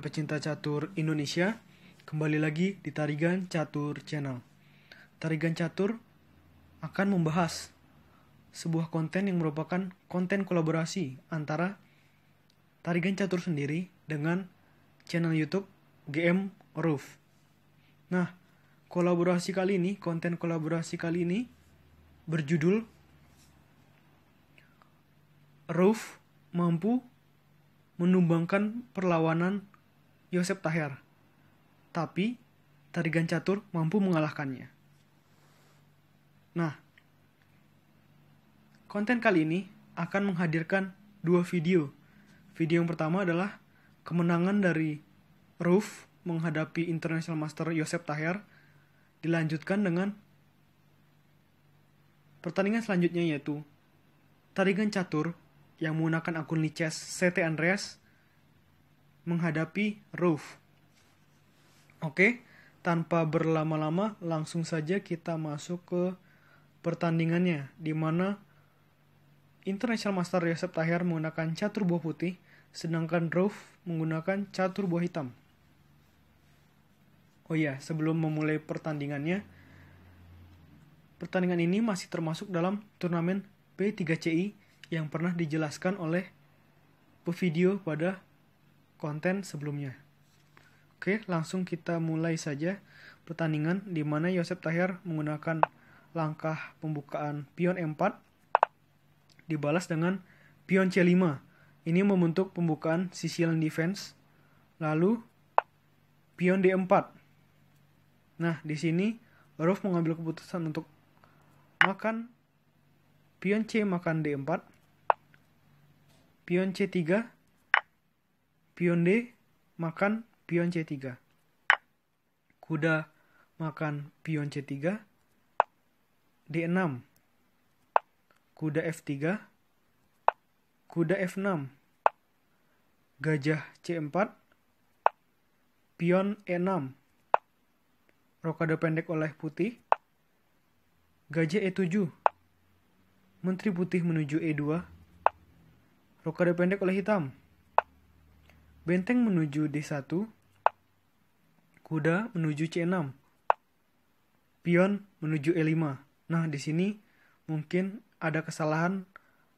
para pecinta catur Indonesia. Kembali lagi di Tarigan Catur Channel. Tarigan Catur akan membahas sebuah konten yang merupakan konten kolaborasi antara Tarigan Catur sendiri dengan channel YouTube GM Roof. Nah, konten kolaborasi kali ini berjudul Roof mampu menumbangkan perlawanan Yosep Taher, tapi Tarigan Catur mampu mengalahkannya. Nah, konten kali ini akan menghadirkan dua video. Video yang pertama adalah kemenangan dari Roof menghadapi International Master Yosep Taher, dilanjutkan dengan pertandingan selanjutnya, yaitu Tarigan Catur yang menggunakan akun Lichess CT Andreas menghadapi Roof. Oke, tanpa berlama-lama langsung saja kita masuk ke pertandingannya, di mana International Master Yosep Taher menggunakan catur buah putih, sedangkan Roof menggunakan catur buah hitam. Oh iya, sebelum memulai pertandingannya, pertandingan ini masih termasuk dalam turnamen P3CI yang pernah dijelaskan oleh pevideo pada konten sebelumnya. Oke, langsung kita mulai saja pertandingan, di mana Yosep Taher menggunakan langkah pembukaan pion E4 dibalas dengan pion C5. Ini membentuk pembukaan Sicilian defense. Lalu pion D4. Nah, di sini Roof mengambil keputusan untuk makan pion C makan D4, pion C3, pion D makan pion C3, kuda makan pion C3, D6, kuda F3, kuda F6, gajah C4, pion E6, rokade pendek oleh putih, gajah E7, menteri putih menuju E2, rokade pendek oleh hitam, benteng menuju D1, kuda menuju C6, pion menuju E5. Nah, di sini mungkin ada kesalahan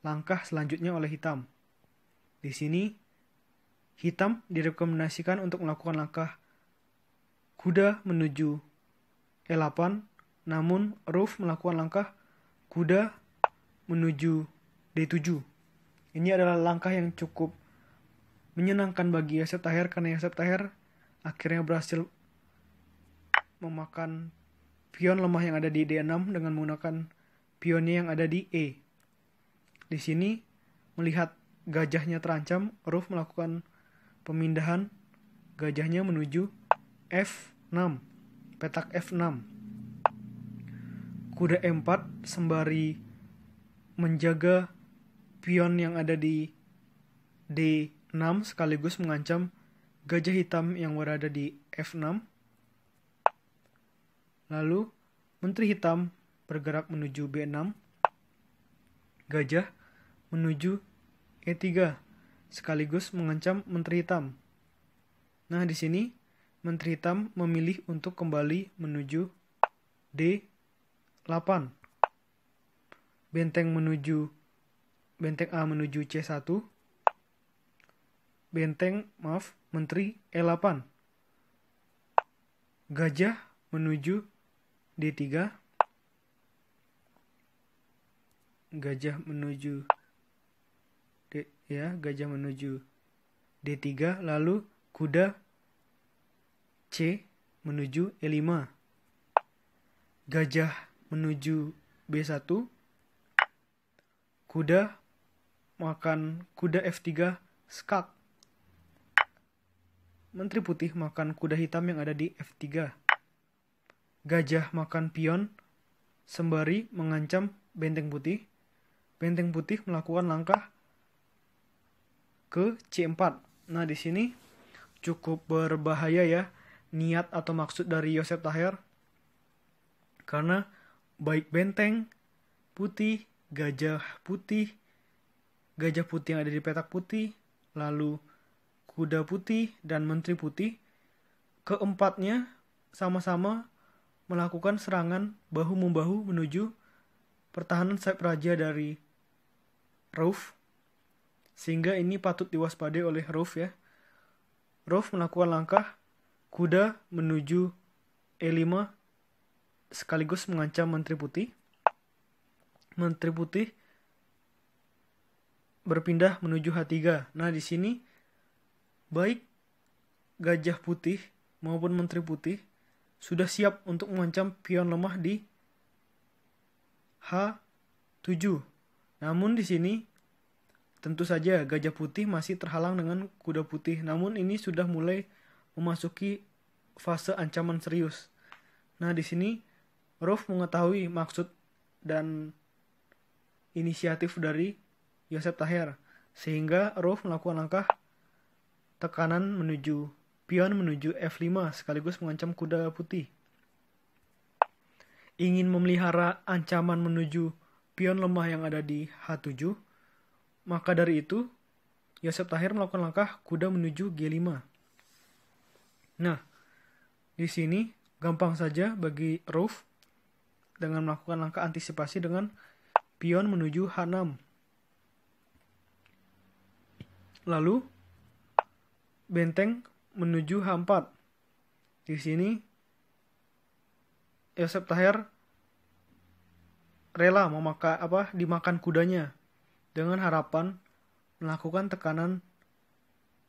langkah selanjutnya oleh hitam. Di sini hitam direkomendasikan untuk melakukan langkah kuda menuju E8, namun Roof melakukan langkah kuda menuju D7. Ini adalah langkah yang cukup menyenangkan bagi Yosep Taher, karena Yosep Taher akhirnya berhasil memakan pion lemah yang ada di D6 dengan menggunakan pionnya yang ada di E. Di sini melihat gajahnya terancam, Roof melakukan pemindahan gajahnya menuju F6, petak F6. Kuda E4 sembari menjaga pion yang ada di D6 sekaligus mengancam gajah hitam yang berada di F6. Lalu menteri hitam bergerak menuju B6, gajah menuju E3 sekaligus mengancam menteri hitam. Nah, di sini menteri hitam memilih untuk kembali menuju D8. Benteng A menuju C1. Menteri E8. Gajah menuju D3. Gajah menuju D3, lalu kuda C menuju E5. Gajah menuju B1. Kuda makan kuda F3 skak. Menteri putih makan kuda hitam yang ada di F3. Gajah makan pion sembari mengancam benteng putih. Benteng putih melakukan langkah ke C4. Nah, di sini cukup berbahaya ya niat atau maksud dari Yosep Taher, karena baik benteng putih, gajah putih yang ada di petak putih, lalu kuda putih, dan menteri putih. Keempatnya sama-sama melakukan serangan bahu-membahu menuju pertahanan sayap raja dari Rauf, sehingga ini patut diwaspadai oleh Rauf ya. Rauf melakukan langkah kuda menuju E5 sekaligus mengancam menteri putih. Menteri putih berpindah menuju H3. Nah, di sini baik gajah putih maupun menteri putih sudah siap untuk mengancam pion lemah di H7. Namun di sini tentu saja gajah putih masih terhalang dengan kuda putih. Namun ini sudah mulai memasuki fase ancaman serius. Nah, di sini Rauf mengetahui maksud dan inisiatif dari Yosef Taher, sehingga Rauf melakukan langkah tekanan menuju pion menuju F5 sekaligus mengancam kuda putih. Ingin memelihara ancaman menuju pion lemah yang ada di H7, maka dari itu Yosef Taher melakukan langkah kuda menuju G5. Nah, di sini gampang saja bagi Rauf dengan melakukan langkah antisipasi dengan pion menuju H6. Lalu benteng menuju H4. Di sini Yosef Taher rela dimakan kudanya dengan harapan melakukan tekanan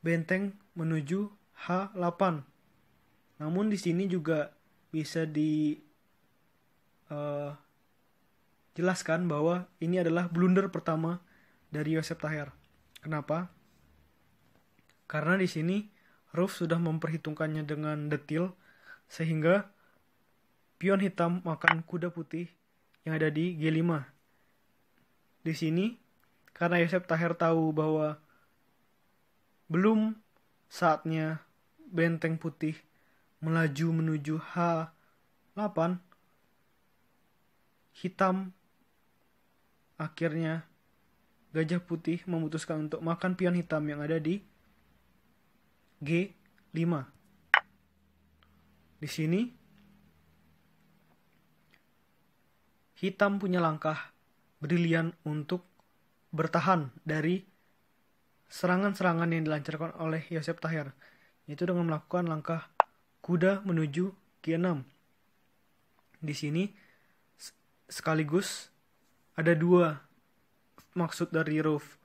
benteng menuju H8. Namun di sini juga bisa jelaskan bahwa ini adalah blunder pertama dari Yosef Taher. Kenapa? Karena di sini Rauf sudah memperhitungkannya dengan detail sehingga pion hitam makan kuda putih yang ada di G5. Di sini karena Yosef Taher tahu bahwa belum saatnya benteng putih melaju menuju H8, hitam akhirnya gajah putih memutuskan untuk makan pion hitam yang ada di G5. Di sini hitam punya langkah brilian untuk bertahan dari serangan-serangan yang dilancarkan oleh Yosef Taher, yaitu dengan melakukan langkah kuda menuju G6. Di sini sekaligus ada dua maksud dari Rauf.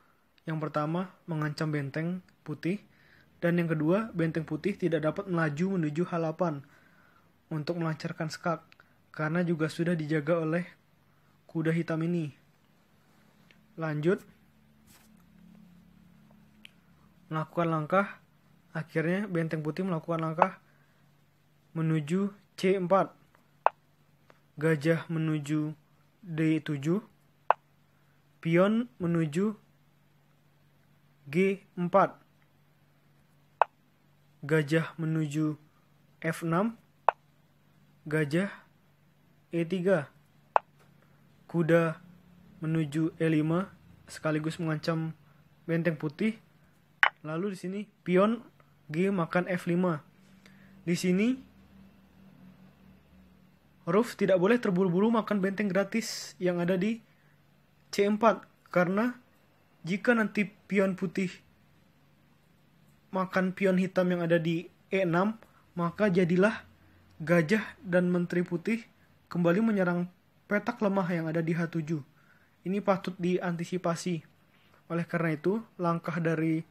Yang pertama, mengancam benteng putih, dan yang kedua, benteng putih tidak dapat melaju menuju H8 untuk melancarkan skak, karena juga sudah dijaga oleh kuda hitam ini. Lanjut, melakukan langkah, akhirnya benteng putih melakukan langkah menuju C4, gajah menuju D7, pion menuju G4, gajah menuju F6, gajah E3, kuda menuju E5 sekaligus mengancam benteng putih. Lalu di sini pion G makan F5. Di sini Rauf tidak boleh terburu-buru makan benteng gratis yang ada di C4, karena jika nanti pion putih makan pion hitam yang ada di E6, maka jadilah gajah dan menteri putih kembali menyerang petak lemah yang ada di H7. Ini patut diantisipasi. Oleh karena itu, langkah dari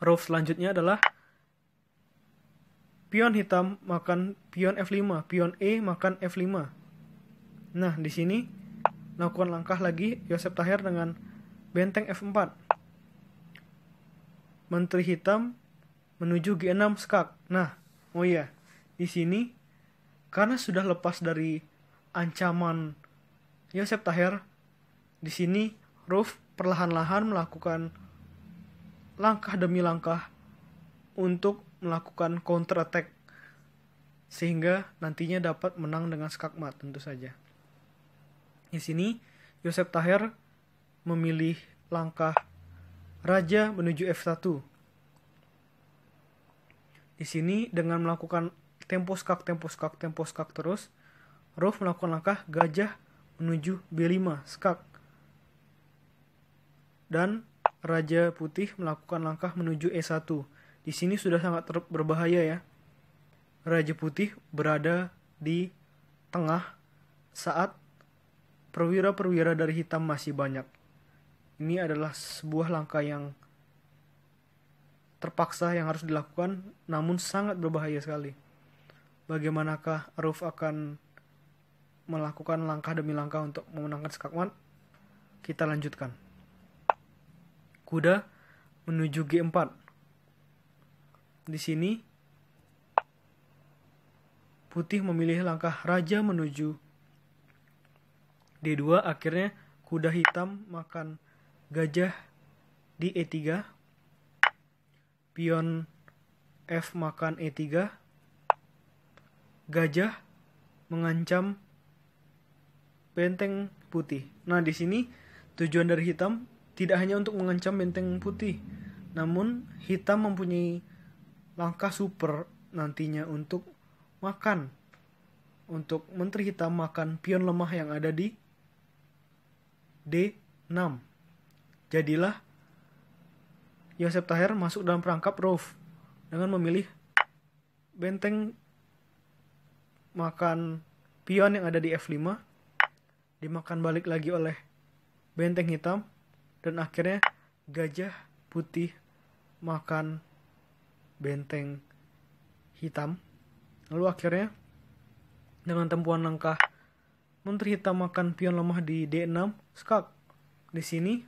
Rauf selanjutnya adalah pion hitam makan pion F5, pion E makan F5. Nah, di sini lakukan langkah lagi Yosef Taher dengan benteng F4. Menteri hitam menuju G6 skak. Nah, di sini karena sudah lepas dari ancaman Yosef Taher, di sini Rauf perlahan-lahan melakukan langkah demi langkah untuk melakukan counter attack sehingga nantinya dapat menang dengan skakmat tentu saja. Di sini Yosef Taher memilih langkah raja menuju F1. Di sini dengan melakukan tempo skak terus, Rauf melakukan langkah gajah menuju B5 skak. Dan Raja Putih melakukan langkah menuju E1. Di sini sudah sangat berbahaya ya. Raja Putih berada di tengah saat perwira-perwira dari hitam masih banyak. Ini adalah sebuah langkah yang terpaksa yang harus dilakukan, namun sangat berbahaya sekali. Bagaimanakah Rauf akan melakukan langkah demi langkah untuk memenangkan skakmat? Kita lanjutkan. Kuda menuju G4. Di sini Putih memilih langkah raja menuju D2. Akhirnya kuda hitam makan gajah di E3. Pion F makan E3. Gajah mengancam benteng putih. Nah, di sini tujuan dari hitam tidak hanya untuk mengancam benteng putih, namun hitam mempunyai langkah super nantinya untuk menteri hitam makan pion lemah yang ada di D6. Jadilah Yosef Taher masuk dalam perangkap Rauf dengan memilih benteng makan pion yang ada di F5, dimakan balik lagi oleh benteng hitam, dan akhirnya gajah putih makan benteng hitam. Lalu akhirnya dengan tempuhan langkah menteri hitam makan pion lemah di D6 skak. Di sini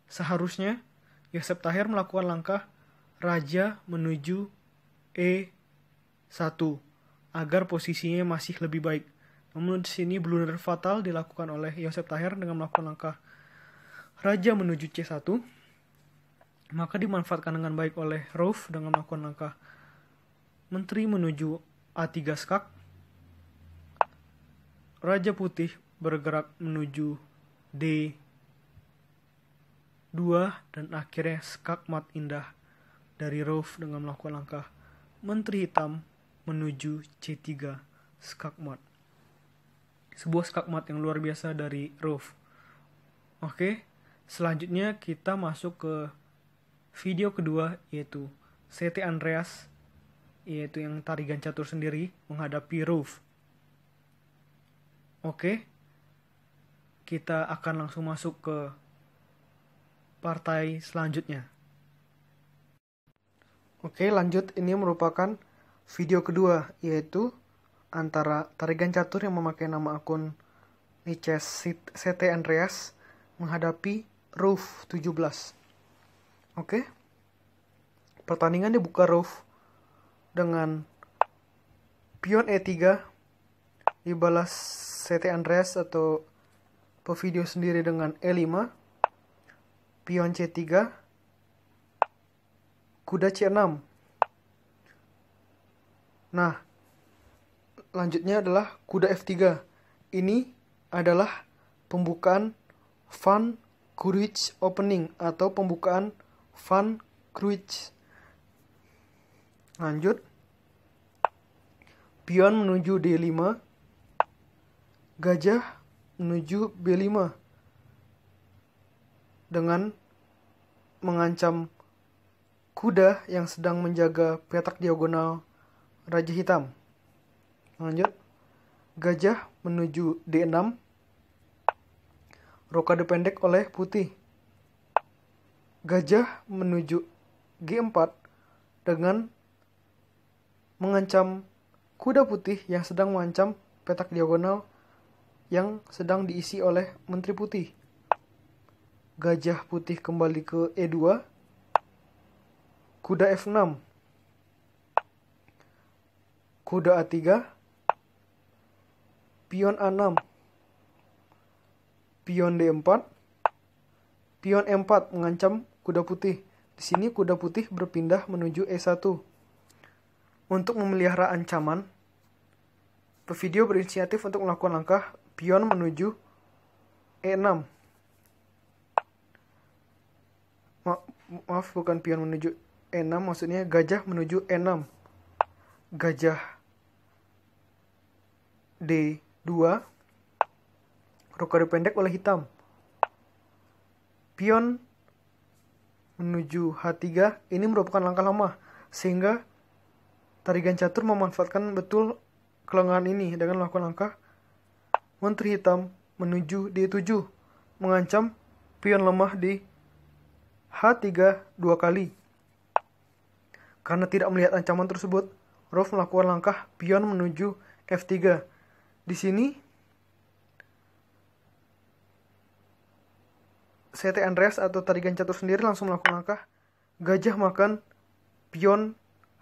seharusnya Yosef Taher melakukan langkah raja menuju E1 agar posisinya masih lebih baik. Namun di sini blunder fatal dilakukan oleh Yosef Taher dengan melakukan langkah raja menuju C1. Maka dimanfaatkan dengan baik oleh Rauf dengan melakukan langkah menteri menuju A3 skak. Raja Putih bergerak menuju D2 dan akhirnya skakmat indah dari Rauf dengan melakukan langkah menteri hitam menuju C3 skakmat. Sebuah skakmat yang luar biasa dari Rauf. Oke, selanjutnya kita masuk ke video kedua, yaitu CT Andreas, yaitu yang tarigan catur sendiri menghadapi Rauf. Oke, kita akan langsung masuk ke partai selanjutnya. Oke, lanjut. Ini merupakan video kedua, yaitu antara tarigan catur yang memakai nama akun Niches CT Andreas menghadapi Rauf 17. Oke. Pertandingan dibuka Rauf dengan pion E3, dibalas CT Andreas atau pevideo sendiri dengan E5, pion C3, kuda C6. Nah, lanjutnya adalah kuda F3. Ini adalah pembukaan Van Cruij opening atau pembukaan Van Cruij. Lanjut. Pion menuju D5. Gajah menuju B5 dengan mengancam kuda yang sedang menjaga petak diagonal Raja Hitam. Lanjut. Gajah menuju D6. Rokade pendek oleh putih. Gajah menuju G4 dengan mengancam kuda putih yang sedang mengancam petak diagonal yang sedang diisi oleh menteri putih. Gajah putih kembali ke E2. Kuda F6. Kuda A3. Pion A6. Pion D4. Pion M4 mengancam kuda putih. Di sini kuda putih berpindah menuju E1. Untuk memelihara ancaman, pevideo berinisiatif untuk melakukan langkah pion menuju E6. Maaf, bukan pion menuju E6, maksudnya gajah menuju E6. Gajah D2, rokade pendek oleh hitam. Pion menuju H3, ini merupakan langkah lama, sehingga tarigan catur memanfaatkan betul kelengahan ini dengan melakukan langkah menteri hitam menuju D7, mengancam pion lemah di H3 2 kali. Karena tidak melihat ancaman tersebut, Rof melakukan langkah pion menuju F3. Di sini CT Andreas atau tarigan catur sendiri langsung melakukan langkah gajah makan pion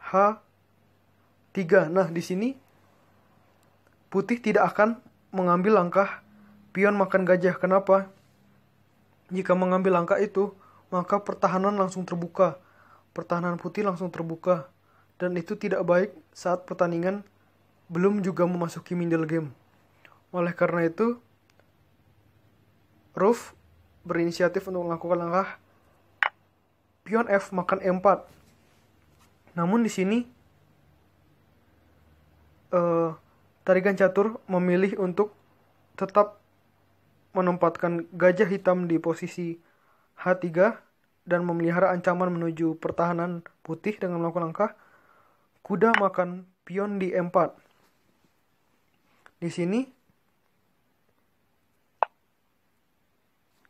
H3. Nah, di sini putih tidak akan mengambil langkah pion makan gajah. Kenapa? Jika mengambil langkah itu, maka pertahanan langsung terbuka. Pertahanan putih langsung terbuka. Dan itu tidak baik saat pertandingan belum juga memasuki middle game. Oleh karena itu, Rof berinisiatif untuk melakukan langkah pion F makan E4. Namun di sini tarigan catur memilih untuk tetap menempatkan gajah hitam di posisi H3 dan memelihara ancaman menuju pertahanan putih dengan melakukan langkah kuda makan pion di E4. Di sini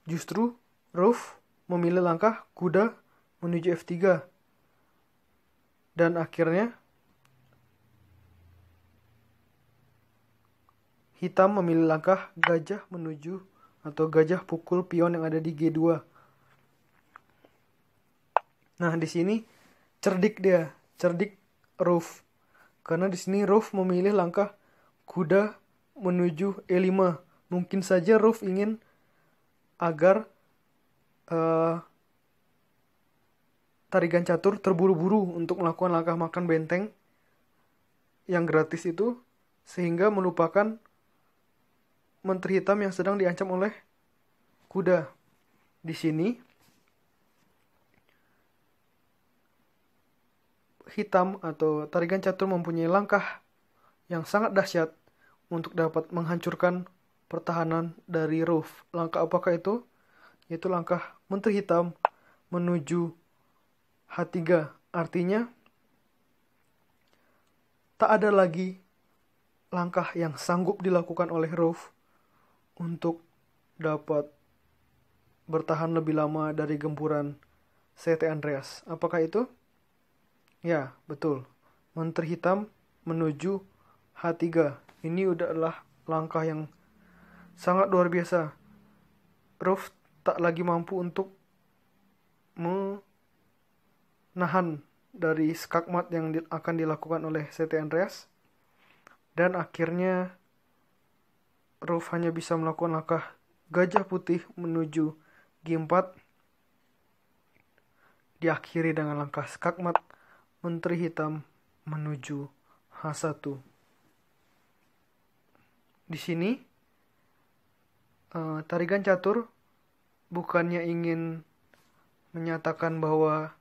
justru Rof memilih langkah kuda menuju F3. Dan akhirnya hitam memilih langkah gajah menuju atau gajah pukul pion yang ada di G2. Nah, di sini cerdik Rof. Karena di sini Rof memilih langkah kuda menuju E5. Mungkin saja Rof ingin agar tarigan catur terburu-buru untuk melakukan langkah makan benteng yang gratis itu, sehingga melupakan menteri hitam yang sedang diancam oleh kuda. Di sini hitam atau tarigan catur mempunyai langkah yang sangat dahsyat untuk dapat menghancurkan pertahanan dari Rof. Langkah apakah itu? Yaitu langkah menteri hitam menuju H3. Artinya tak ada lagi langkah yang sanggup dilakukan oleh Rof untuk dapat bertahan lebih lama dari gempuran CT Andreas. Apakah itu? Ya, betul. Menteri hitam menuju H3. Ini adalah langkah yang sangat luar biasa. Rof tak lagi mampu untuk menahan dari skakmat yang akan dilakukan oleh CT Andreas. Dan akhirnya Rof hanya bisa melakukan langkah gajah putih menuju G4. Diakhiri dengan langkah skakmat menteri hitam menuju H1. Di sini tarigan catur bukannya ingin menyatakan bahwa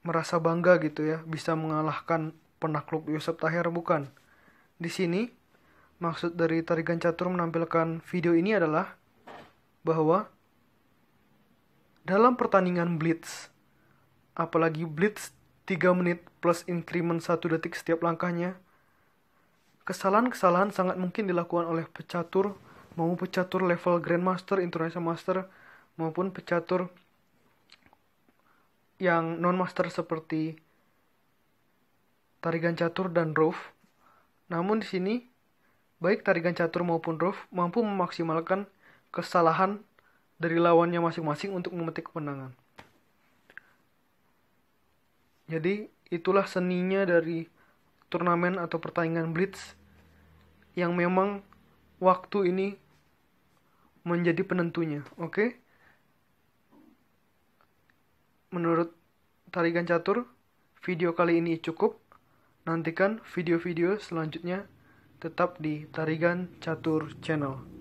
merasa bangga gitu ya, bisa mengalahkan penakluk Yosef Taher, bukan. Di sini maksud dari tarigan catur menampilkan video ini adalah bahwa dalam pertandingan blitz, apalagi blitz 3 menit plus increment 1 detik setiap langkahnya, kesalahan-kesalahan sangat mungkin dilakukan oleh pecatur, mau pecatur level Grandmaster, International Master, maupun pecatur yang non-master seperti tarigan catur dan Rof. Namun di sini baik tarigan catur maupun Rof mampu memaksimalkan kesalahan dari lawannya masing-masing untuk memetik kemenangan. Jadi itulah seninya dari turnamen atau pertandingan blitz yang memang waktu ini menjadi penentunya. Oke? Menurut tarigan catur, video kali ini cukup. Nantikan video-video selanjutnya tetap di Tarigan Catur Channel.